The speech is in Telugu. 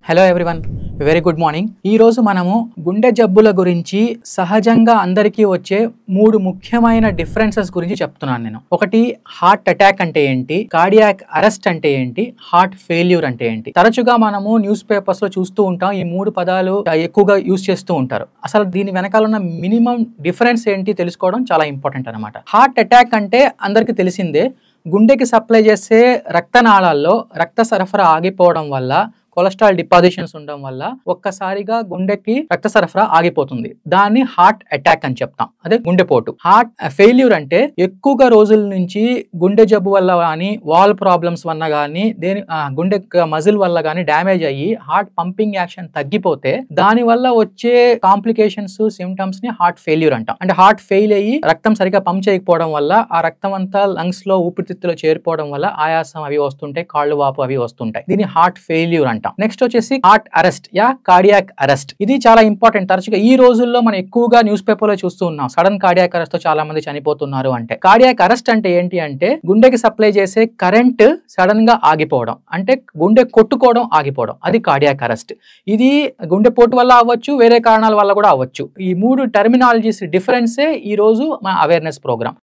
Hello everyone, very good morning. ఈ రోజు మనము గుండె జబ్బుల గురించి సహజంగా అందరికీ వచ్చే మూడు ముఖ్యమైన డిఫరెన్సెస్ గురించి చెప్తున్నాను నేను. ఒకటి, హార్ట్ అటాక్ అంటే ఏంటి, కార్డియాక్ అరెస్ట్ అంటే ఏంటి, హార్ట్ ఫెయిల్యూర్ అంటే ఏంటి. తరచుగా మనము న్యూస్ పేపర్స్ లో చూస్తూ ఉంటాం, ఈ మూడు పదాలు ఎక్కువగా యూజ్ చేస్తూ ఉంటారు. అసలు దీని వెనకాల ఉన్న మినిమం డిఫరెన్స్ ఏంటి తెలుసుకోవడం చాలా ఇంపార్టెంట్ అనమాట. హార్ట్ అటాక్ అంటే అందరికీ తెలిసిందే, గుండెకి సప్లై చేసే రక్తనాళాల్లో రక్త సరఫరా ఆగిపోవడం వల్ల, కొలెస్ట్రాల్ డిపాజిషన్స్ ఉండడం వల్ల ఒక్కసారిగా గుండెకి రక్త సరఫరా ఆగిపోతుంది. దాన్ని హార్ట్ అటాక్ అని చెప్తాం, అదే గుండెపోటు. హార్ట్ ఫెయిల్యూర్ అంటే ఎక్కువగా రోజుల నుంచి గుండె జబ్బు వల్ల కానీ, వాల్ ప్రాబ్లమ్స్ వల్ల కానీ, గుండె మజిల్ వల్ల కానీ డ్యామేజ్ అయ్యి హార్ట్ పంపింగ్ యాక్షన్ తగ్గిపోతే దాని వల్ల వచ్చే కాంప్లికేషన్స్, సిమ్టమ్స్ ని హార్ట్ ఫెయిల్యూర్ అంటాం. అంటే హార్ట్ ఫెయిల్ అయ్యి రక్తం సరిగా పంప్ చేయకపోవడం వల్ల ఆ రక్తం అంతా లంగ్స్ లో, ఊపిరితిత్తులో చేరిపోవడం వల్ల ఆయాసం అవి వస్తుంటాయి, కాళ్ళు వాపు అవి వస్తుంటాయి. దీన్ని హార్ట్ ఫెయిల్యూర్ అంటాం. నెక్స్ట్ వచ్చేసి heart arrest yeah cardiac arrest. ఇది చాలా ఇంపార్టెంట్. తరచుగా ఈ రోజుల్లో మనం ఎక్కువగా న్యూస్ పేపర్ లో చూస్తూ ఉన్నాం, సడన్ కార్డియాక్ అరెస్ట్ తో చాలా మంది చనిపోతున్నారు అంటే. కార్డియాక్ అరెస్ట్ అంటే ఏంటి అంటే, గుండెకి సప్లై చేసే కరెంట్ సడన్ గా ఆగిపోవడం, అంటే గుండె కొట్టుకోవడం ఆగిపోవడం, అది కార్డియాక్ అరెస్ట్. ఇది గుండెపోటు వల్ల అవ్వచ్చు, వేరే కారణాల వల్ల కూడా అవ్వచ్చు. ఈ మూడు టర్మినాలజీస్ డిఫరెన్సే ఈ రోజు మన అవేర్నెస్ ప్రోగ్రామ్.